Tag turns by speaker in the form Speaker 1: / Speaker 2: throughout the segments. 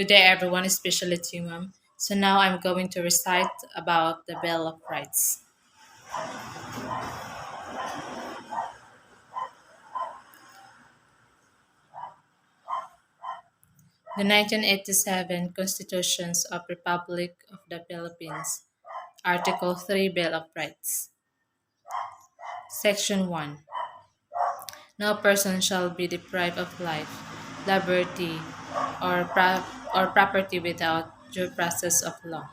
Speaker 1: Good day, everyone, especially to you, ma'am. So now I'm going to recite about the Bill of Rights. The 1987 Constitutions of Republic of the Philippines, Article 3, Bill of Rights. Section 1. No person shall be deprived of life, liberty, or property without due process of law,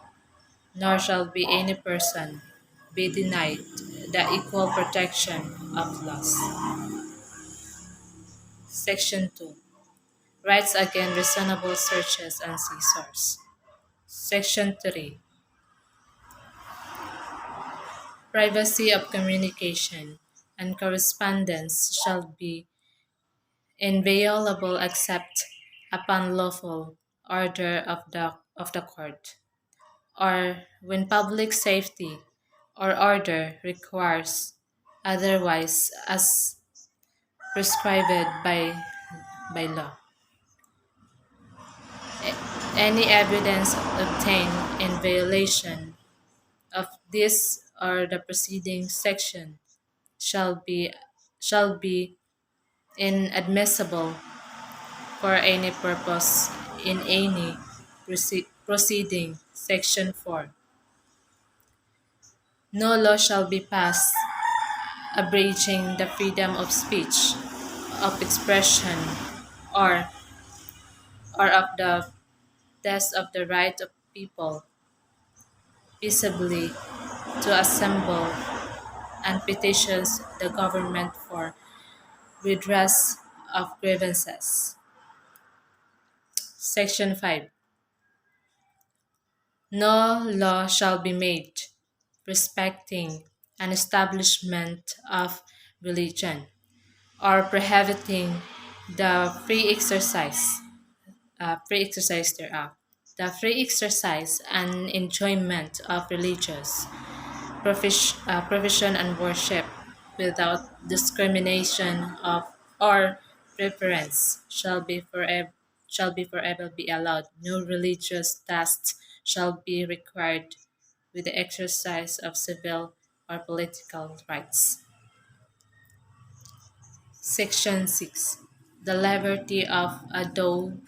Speaker 1: nor shall be any person be denied the equal protection of laws. Section 2. Rights against reasonable searches and seizures. Section 3. Privacy of communication and correspondence shall be inviolable except upon lawful order of the court, or when public safety or order requires otherwise as prescribed by law. Any evidence obtained in violation of this or the preceding section shall be shall be inadmissible for any purpose in any proceeding. Section 4. No law shall be passed abridging the freedom of speech, of expression, or of the test of the right of people peaceably to assemble and petitions the government for redress of grievances. Section 5. No law shall be made respecting an establishment of religion or prohibiting the free exercise thereof. The free exercise and enjoyment of religious provision and worship without discrimination of or preference shall be forever be allowed. No religious tasks shall be required with the exercise of civil or political rights. Section 6. The liberty of a doe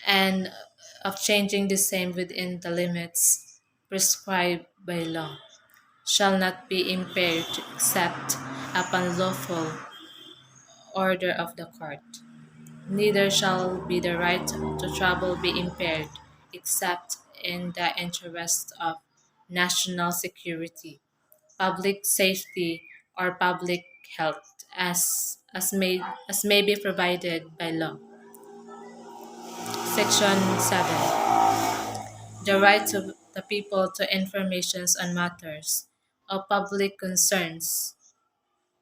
Speaker 1: and of changing the same within the limits prescribed by law shall not be impaired except upon lawful order of the court. Neither shall be the right to travel be impaired except in the interest of national security, public safety, or public health as may be provided by law. Section 7. The right of the people to informations on matters of public concerns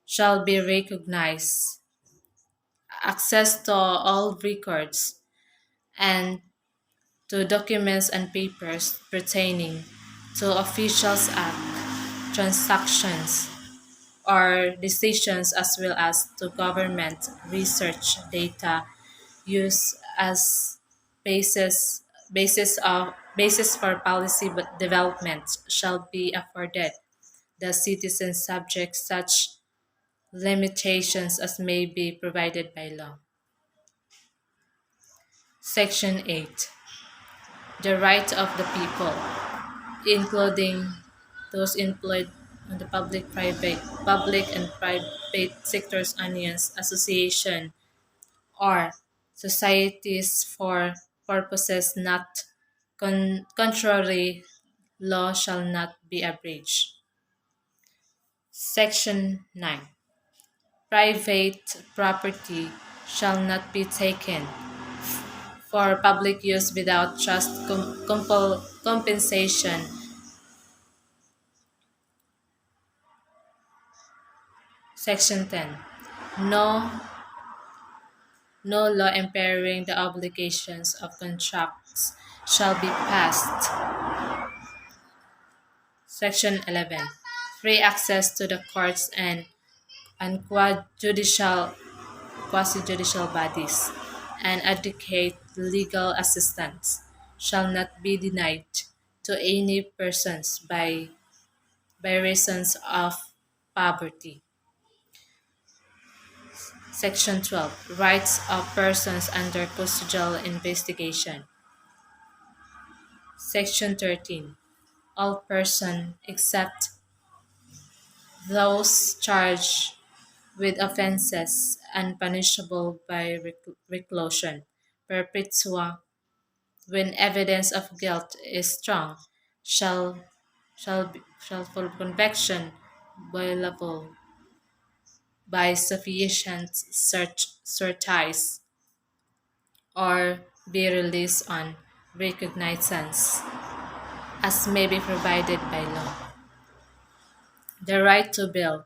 Speaker 1: shall be recognized. Access to all records and to documents and papers pertaining to officials' act, transactions, or decisions as well as to government research data used as basis for policy development shall be afforded the citizens subject such limitations as may be provided by law. Section 8. The right of the people, including those employed on the public and private sectors unions, association, or societies for purposes not contrary law shall not be abridged. Section 9. Private property shall not be taken for public use without just compensation. Section 10. No, no law impairing the obligations of contracts shall be passed. Section 11. Free access to the courts and quasi-judicial bodies and legal assistance shall not be denied to any persons by reasons of poverty. Section 12. Rights of persons under custodial investigation. Section 13. All persons except those charged with offenses unpunishable by reclusion perpetua when evidence of guilt is strong shall for conviction violable by sufficient certise or be released on recognizance as may be provided by law. The right to bail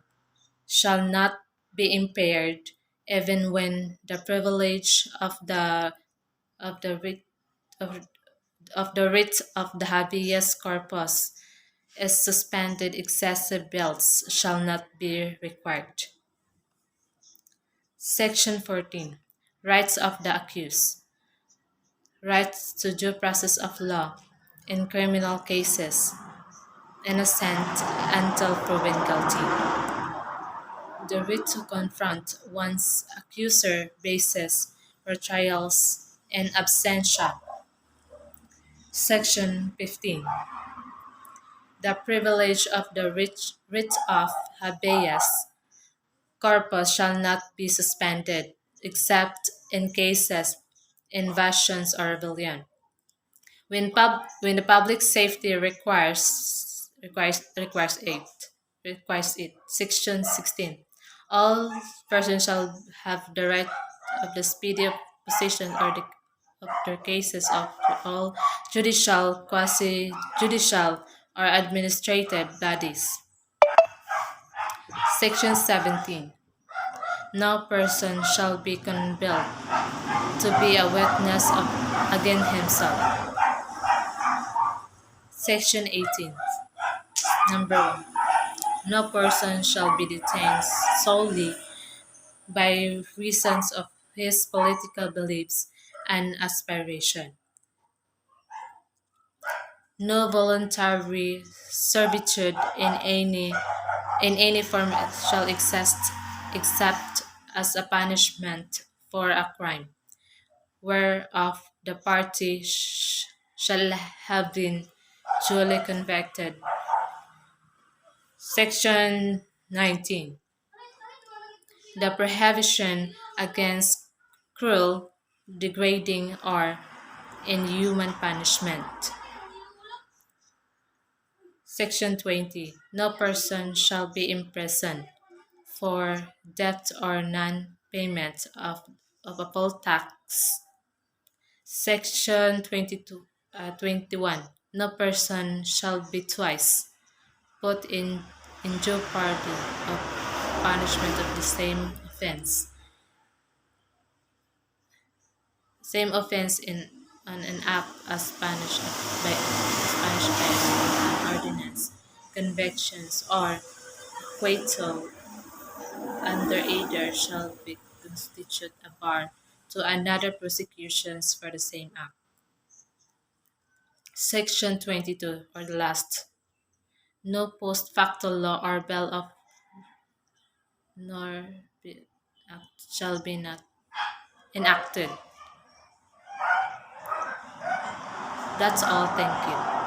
Speaker 1: shall not be impaired even when the privilege of the writ of, of the writ of the habeas corpus is suspended. Excessive bails shall not be required. Section 14. Rights of the accused. Rights to due process of law in criminal cases, innocent until proven guilty. The right to confront one's accuser basis for trials in absentia. Section 15. The privilege of the writ of habeas corpus shall not be suspended except in cases invasions or rebellion. When the public safety requires it. Section 16. All persons shall have the right of the speedy opposition of their cases of all judicial, quasi-judicial, or administrative bodies. Section 17. No person shall be compelled to be a witness against himself. Section 18. Number 1. No person shall be detained solely by reasons of his political beliefs and aspiration. No voluntary servitude in any form shall exist except as a punishment for a crime whereof the party shall have been duly convicted. Section 19. The prohibition against cruel, degrading, or inhuman punishment. Section 20. No person shall be imprisoned for debt or non-payment of a poll tax. Section 21. No person shall be twice put in jeopardy of punishment of the same offense in an act as punished by an ordinance, convictions, or acquittal under either shall be constitute a bar to another prosecutions for the same act. Section 22 for the last. No post facto law or bill of nor be, shall be not enacted. That's all. Thank you.